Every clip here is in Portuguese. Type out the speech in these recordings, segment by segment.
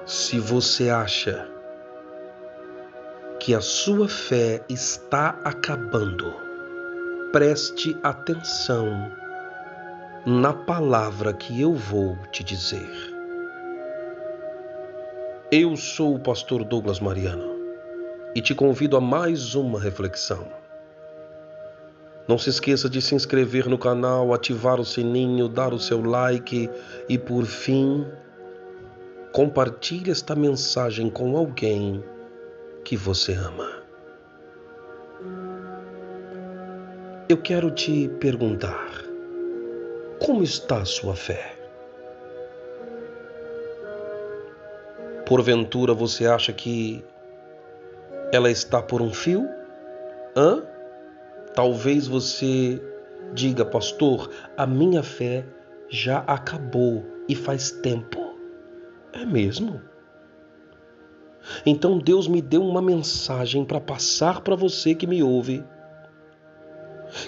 Se você acha que a sua fé está acabando, preste atenção na palavra que eu vou te dizer. Eu sou o pastor Douglas Mariano e te convido a mais uma reflexão. Não se esqueça de se inscrever no canal, ativar o sininho, dar o seu like e, por fim, compartilhe esta mensagem com alguém que você ama. Eu quero te perguntar, como está a sua fé? Porventura você acha que ela está por um fio? Talvez você diga, pastor, a minha fé já acabou e faz tempo. É mesmo? Então Deus me deu uma mensagem para passar para você que me ouve,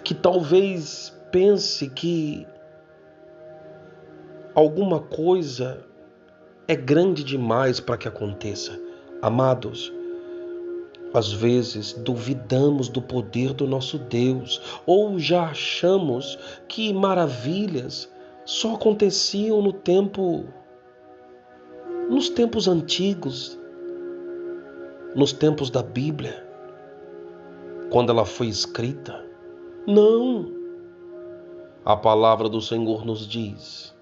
que talvez pense que alguma coisa é grande demais para que aconteça. Amados, às vezes duvidamos do poder do nosso Deus ou já achamos que maravilhas só aconteciam nos tempos antigos, nos tempos da Bíblia, quando ela foi escrita. Não! A palavra do Senhor nos diz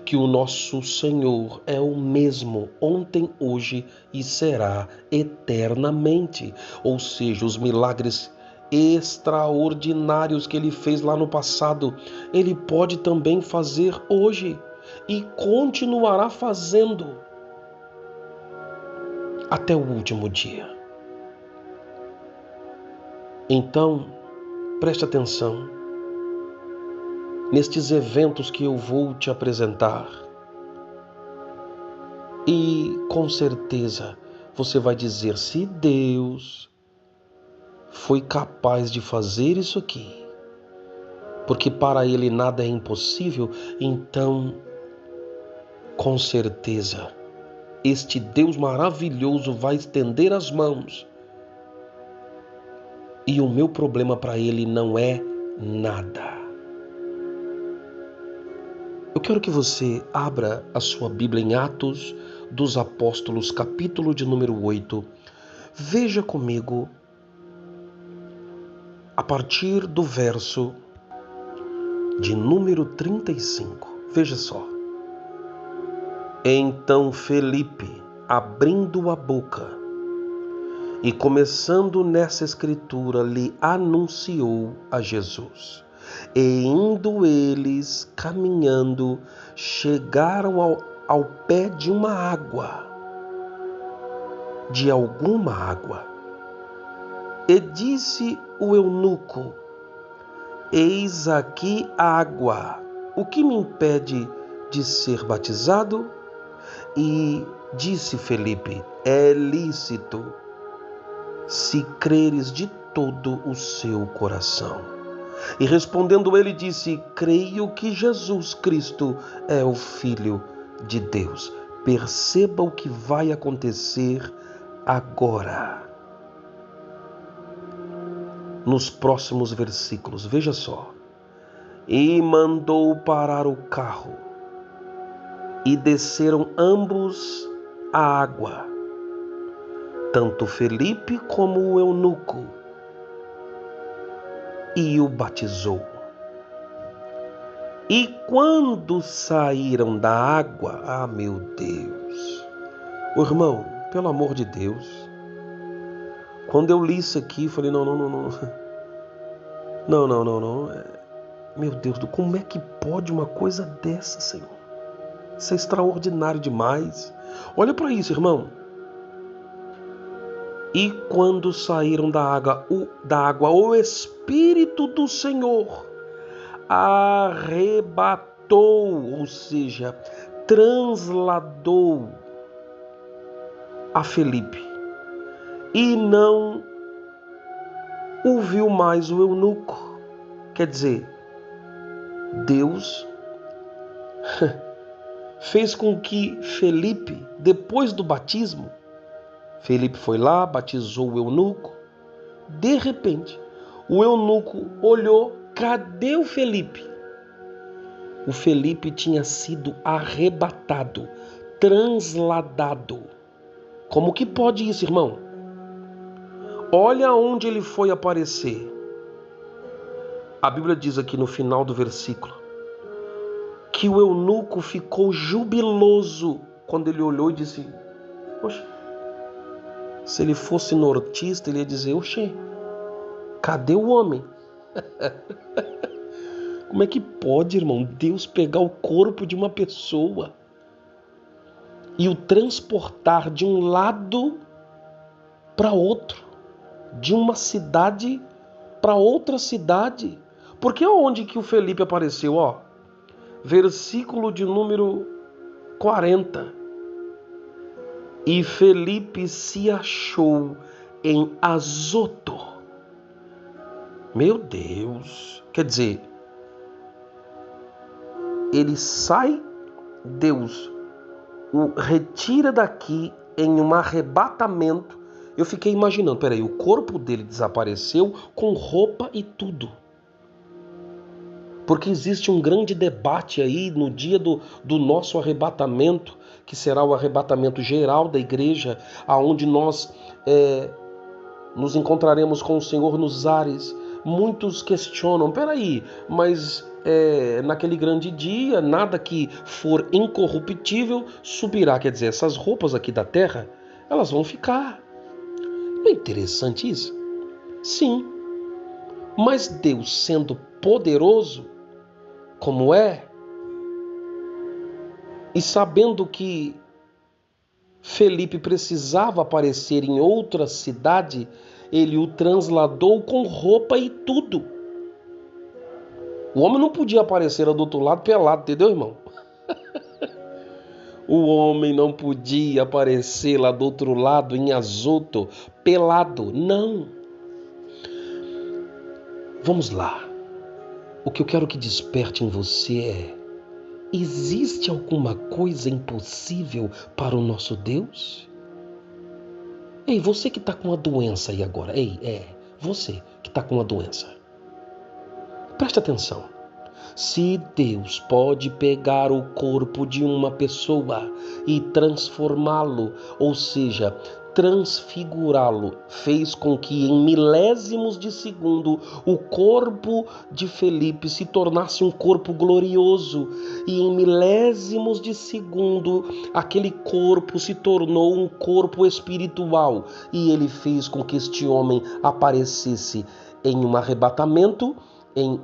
que o nosso Senhor é o mesmo ontem, hoje e será eternamente. Ou seja, os milagres extraordinários que Ele fez lá no passado, Ele pode também fazer hoje e continuará fazendo até o último dia. Então, preste atenção nestes eventos que eu vou te apresentar. E com certeza você vai dizer, se Deus foi capaz de fazer isso aqui, porque para Ele nada é impossível, então com certeza este Deus maravilhoso vai estender as mãos. E o meu problema para Ele não é nada. Eu quero que você abra a sua Bíblia em Atos dos Apóstolos, capítulo de número 8. Veja comigo a partir do verso de número 35. Veja só. Então Felipe, abrindo a boca e começando nessa escritura, lhe anunciou a Jesus. E indo eles caminhando, chegaram ao pé de uma água, de alguma água. E disse o eunuco, eis aqui água, o que me impede de ser batizado? E disse Felipe, é lícito, se creres de todo o seu coração. E respondendo ele disse, creio que Jesus Cristo é o Filho de Deus. Perceba o que vai acontecer agora. Nos próximos versículos, veja só. E mandou parar o carro, e desceram ambos à água, tanto Felipe como o eunuco, e o batizou. E quando saíram da água, meu Deus, irmão, pelo amor de Deus, quando eu li isso aqui, falei, não, meu Deus, como é que pode uma coisa dessa, Senhor? Isso é extraordinário demais. Olha para isso, irmão. E quando saíram da água, o Espírito do Senhor arrebatou, ou seja, transladou a Felipe. E não o viu mais o eunuco. Quer dizer, Deus fez com que Felipe, depois do batismo, Felipe foi lá, batizou o eunuco. De repente, o eunuco olhou, cadê o Felipe? O Felipe tinha sido arrebatado, transladado. Como que pode isso, irmão? Olha onde ele foi aparecer. A Bíblia diz aqui no final do versículo que o eunuco ficou jubiloso quando ele olhou e disse: Poxa, se ele fosse nortista, ele ia dizer: Oxê, cadê o homem? Como é que pode, irmão, Deus pegar o corpo de uma pessoa e o transportar de um lado para outro, de uma cidade para outra cidade? Porque onde que o Felipe apareceu? Ó, versículo de número 40. E Felipe se achou em Azoto. Meu Deus! Quer dizer, ele sai, Deus o retira daqui em um arrebatamento. Eu fiquei imaginando, peraí, o corpo dele desapareceu com roupa e tudo. Porque existe um grande debate aí no dia do nosso arrebatamento, que será o arrebatamento geral da igreja, aonde nós nos encontraremos com o Senhor nos ares. Muitos questionam, peraí, mas naquele grande dia, nada que for incorruptível subirá. Quer dizer, essas roupas aqui da terra, elas vão ficar. Não é interessante isso? Sim. Mas Deus, sendo poderoso, como é, e sabendo que Felipe precisava aparecer em outra cidade, ele o transladou com roupa e tudo. O homem não podia aparecer do outro lado pelado, entendeu, irmão? O homem não podia aparecer lá do outro lado, em Azoto, pelado. Não. Vamos lá. O que eu quero que desperte em você é: existe alguma coisa impossível para o nosso Deus? Ei, você que está com uma doença aí agora. Você que está com uma doença. Preste atenção. Se Deus pode pegar o corpo de uma pessoa e transformá-lo, ou seja, transfigurá-lo, fez com que em milésimos de segundo o corpo de Felipe se tornasse um corpo glorioso, e em milésimos de segundo aquele corpo se tornou um corpo espiritual, e ele fez com que este homem aparecesse em um arrebatamento, em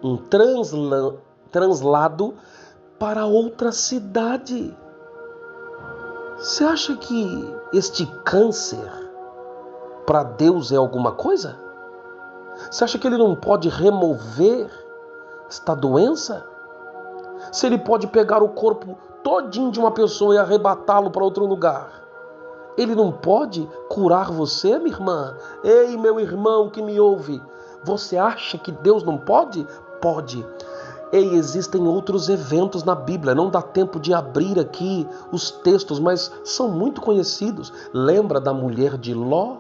um translado para outra cidade. Você acha que este câncer para Deus é alguma coisa? Você acha que ele não pode remover esta doença? Se ele pode pegar o corpo todinho de uma pessoa e arrebatá-lo para outro lugar, ele não pode curar você, minha irmã? Ei, meu irmão que me ouve, você acha que Deus não pode? Pode. Ei, existem outros eventos na Bíblia, não dá tempo de abrir aqui os textos, mas são muito conhecidos. Lembra da mulher de Ló?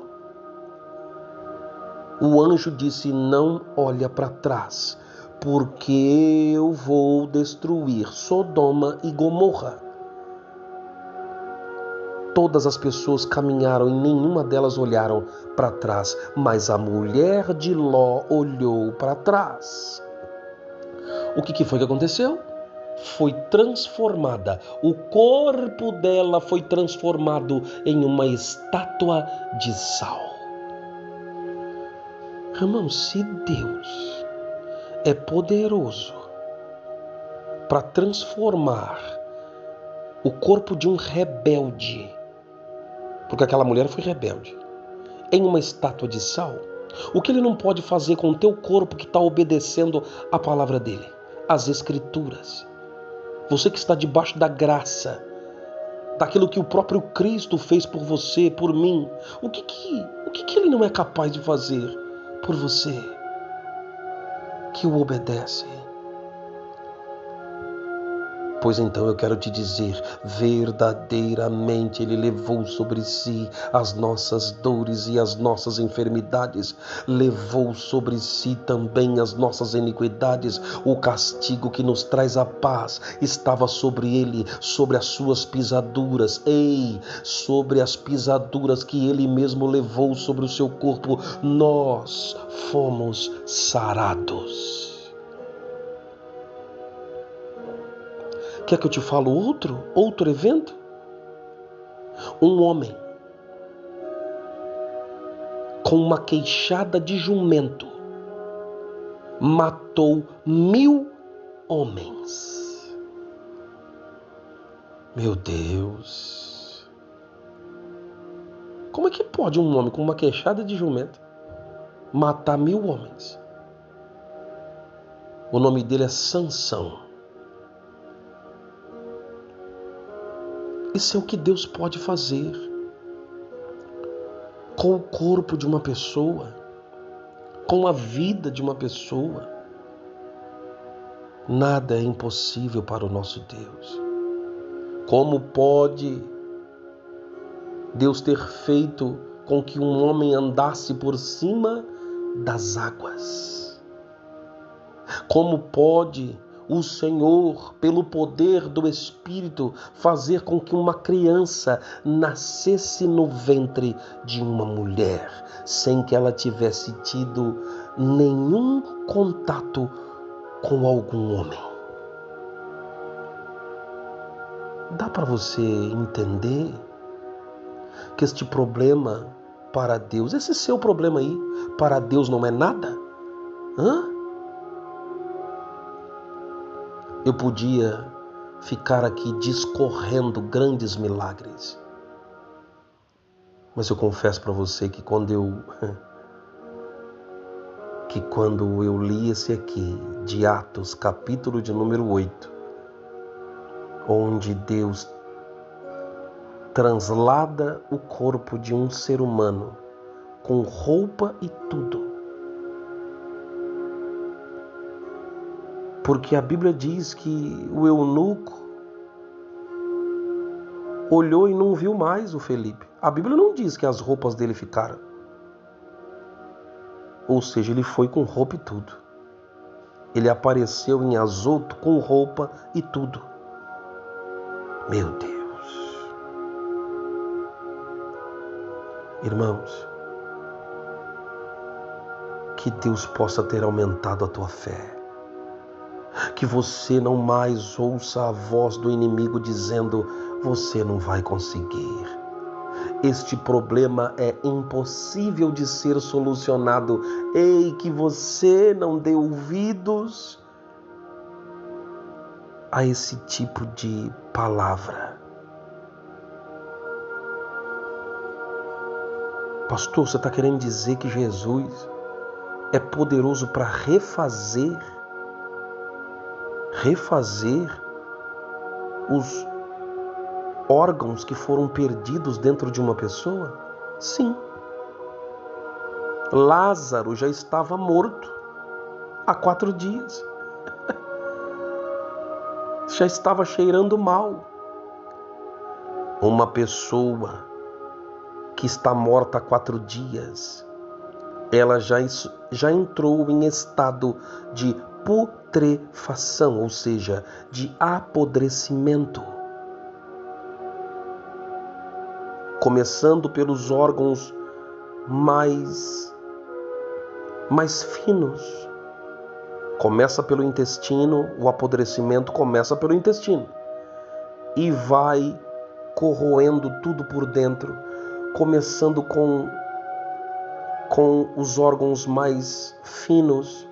O anjo disse: não olha para trás, porque eu vou destruir Sodoma e Gomorra. Todas as pessoas caminharam e nenhuma delas olharam para trás, mas a mulher de Ló olhou para trás. O que foi que aconteceu? Foi transformada. O corpo dela foi transformado em uma estátua de sal. Irmão, se Deus é poderoso para transformar o corpo de um rebelde, porque aquela mulher foi rebelde, em uma estátua de sal, o que ele não pode fazer com o teu corpo que está obedecendo a palavra dele, as escrituras? Você que está debaixo da graça, daquilo que o próprio Cristo fez por você, por mim, o que ele não é capaz de fazer por você que o obedece? Pois então eu quero te dizer, verdadeiramente Ele levou sobre si as nossas dores e as nossas enfermidades, levou sobre si também as nossas iniquidades. O castigo que nos traz a paz estava sobre Ele, sobre as suas pisaduras. Sobre as pisaduras que Ele mesmo levou sobre o seu corpo, nós fomos sarados. Quer que eu te falo outro evento? Um homem com uma queixada de jumento matou 1000 homens. Meu Deus! Como é que pode um homem com uma queixada de jumento matar 1000 homens? O nome dele é Sansão. Isso é o que Deus pode fazer com o corpo de uma pessoa, com a vida de uma pessoa. Nada é impossível para o nosso Deus. Como pode Deus ter feito com que um homem andasse por cima das águas? Como pode o Senhor, pelo poder do Espírito, fazer com que uma criança nascesse no ventre de uma mulher, sem que ela tivesse tido nenhum contato com algum homem? Dá para você entender que este problema para Deus, esse seu problema aí, para Deus não é nada? Eu podia ficar aqui discorrendo grandes milagres, mas eu confesso para você que quando eu li esse aqui, de Atos, capítulo de número 8, onde Deus translada o corpo de um ser humano com roupa e tudo, porque a Bíblia diz que o eunuco olhou e não viu mais o Felipe. A Bíblia não diz que as roupas dele ficaram. Ou seja, ele foi com roupa e tudo. Ele apareceu em Azoto com roupa e tudo. Meu Deus. Irmãos, que Deus possa ter aumentado a tua fé. Que você não mais ouça a voz do inimigo dizendo: você não vai conseguir. Este problema é impossível de ser solucionado. Que você não dê ouvidos a esse tipo de palavra. Pastor, você está querendo dizer que Jesus é poderoso para refazer os órgãos que foram perdidos dentro de uma pessoa? Sim. Lázaro já estava morto há 4 dias. Já estava cheirando mal. Uma pessoa que está morta há 4 dias, ela já entrou em estado de putrefação, ou seja, de apodrecimento. Começando pelos órgãos mais finos. Começa pelo intestino, o apodrecimento começa pelo intestino e vai corroendo tudo por dentro, começando com os órgãos mais finos,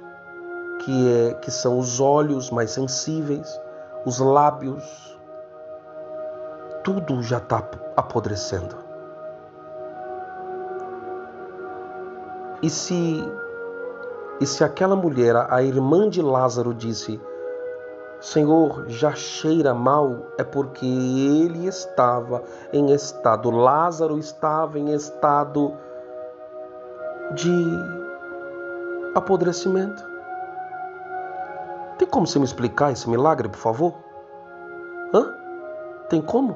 que são os olhos mais sensíveis, os lábios. Tudo já está apodrecendo. E se aquela mulher, a irmã de Lázaro, disse: Senhor, já cheira mal, é porque ele estava em estado, Lázaro estava em estado de apodrecimento. Tem como você me explicar esse milagre, por favor? Tem como?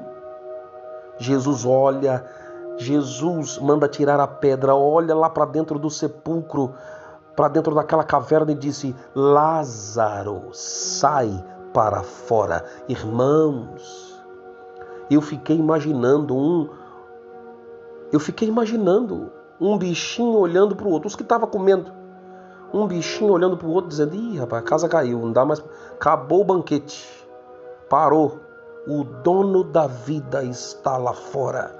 Jesus olha, Jesus manda tirar a pedra, olha lá para dentro do sepulcro, para dentro daquela caverna e disse: Lázaro, sai para fora. Irmãos, eu fiquei imaginando um bichinho olhando para o outro, os que estavam comendo. Um bichinho olhando para o outro, dizendo: ih, rapaz, a casa caiu, não dá mais. Acabou o banquete. Parou. O dono da vida está lá fora.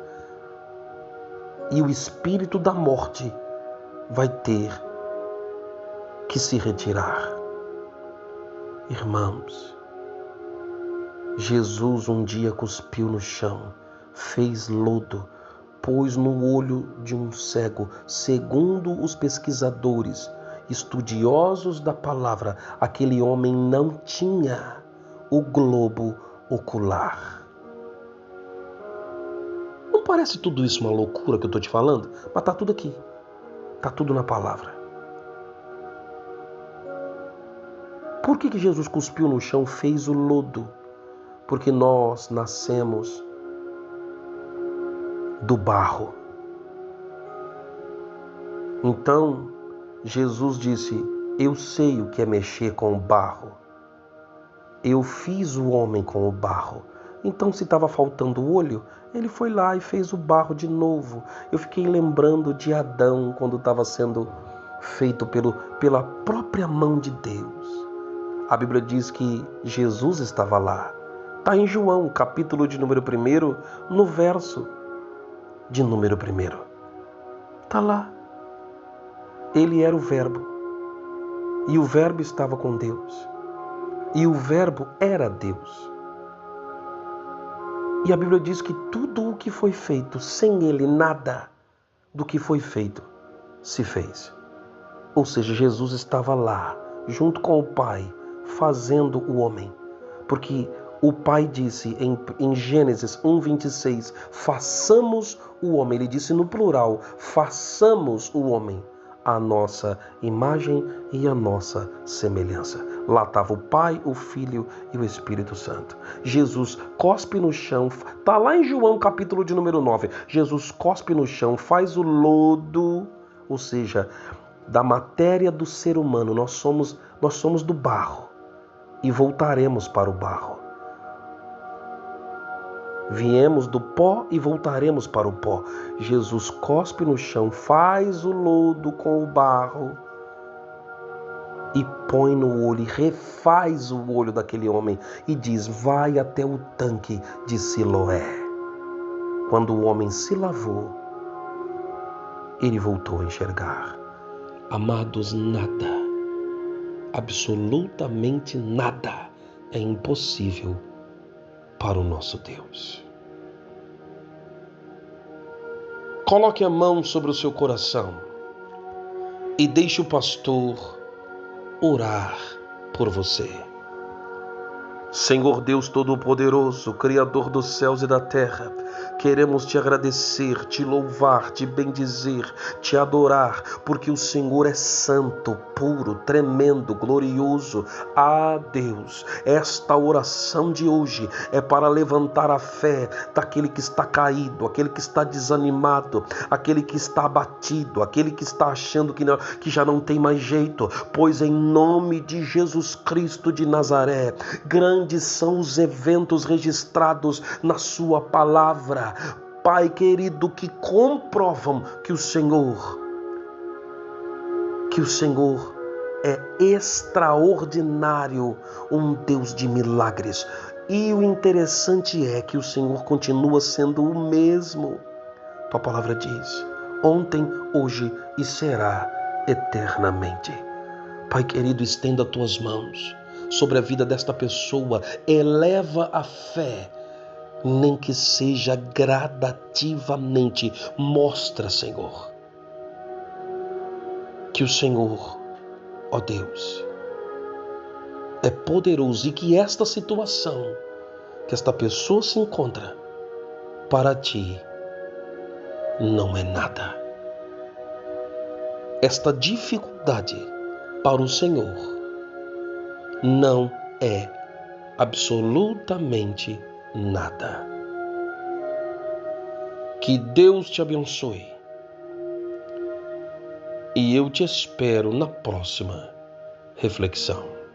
E o espírito da morte vai ter que se retirar. Irmãos, Jesus um dia cuspiu no chão, fez lodo, pôs no olho de um cego. Segundo os pesquisadores, estudiosos da palavra, aquele homem não tinha o globo ocular. Não parece tudo isso uma loucura que eu estou te falando? Mas está tudo aqui. Está tudo na palavra. Por que Jesus cuspiu no chão, fez o lodo? Porque nós nascemos do barro. Então, Jesus disse: eu sei o que é mexer com o barro. Eu fiz o homem com o barro. Então, se estava faltando olho, ele foi lá e fez o barro de novo. Eu fiquei lembrando de Adão quando estava sendo feito pela própria mão de Deus. A Bíblia diz que Jesus estava lá. Está em João, capítulo de número 1, no verso de número 1. Está lá. Ele era o Verbo. E o Verbo estava com Deus. E o Verbo era Deus. E a Bíblia diz que tudo o que foi feito, sem Ele, nada do que foi feito se fez. Ou seja, Jesus estava lá, junto com o Pai, fazendo o homem. Porque o Pai disse em Gênesis 1:26, façamos o homem. Ele disse no plural, façamos o homem a nossa imagem e a nossa semelhança. Lá estava o Pai, o Filho e o Espírito Santo. Jesus cospe no chão, está lá em João capítulo de número 9. Jesus cospe no chão, faz o lodo, ou seja, da matéria do ser humano. Nós somos do barro e voltaremos para o barro. Viemos do pó e voltaremos para o pó. Jesus cospe no chão, faz o lodo com o barro e põe no olho, e refaz o olho daquele homem e diz: vai até o tanque de Siloé. Quando o homem se lavou, ele voltou a enxergar. Amados, nada, absolutamente nada é impossível para o nosso Deus. Coloque a mão sobre o seu coração e deixe o pastor orar por você. Senhor Deus Todo-Poderoso, Criador dos céus e da terra, queremos te agradecer, te louvar, te bendizer, te adorar, porque o Senhor é santo, puro, tremendo, glorioso. Ah, Deus, esta oração de hoje é para levantar a fé daquele que está caído, aquele que está desanimado, aquele que está abatido, aquele que está achando que já não tem mais jeito, pois em nome de Jesus Cristo de Nazaré, grandes são os eventos registrados na sua palavra, Pai querido, que comprovam que o Senhor é extraordinário, um Deus de milagres. E o interessante é que o Senhor continua sendo o mesmo. Tua palavra diz: ontem, hoje e será eternamente. Pai querido, estenda tuas mãos sobre a vida desta pessoa, eleva a fé, nem que seja gradativamente. Mostra, Senhor, que o Senhor, ó Deus, é poderoso e que esta situação que esta pessoa se encontra, para ti não é nada. Esta dificuldade para o Senhor não é absolutamente nada. Que Deus te abençoe. E eu te espero na próxima reflexão.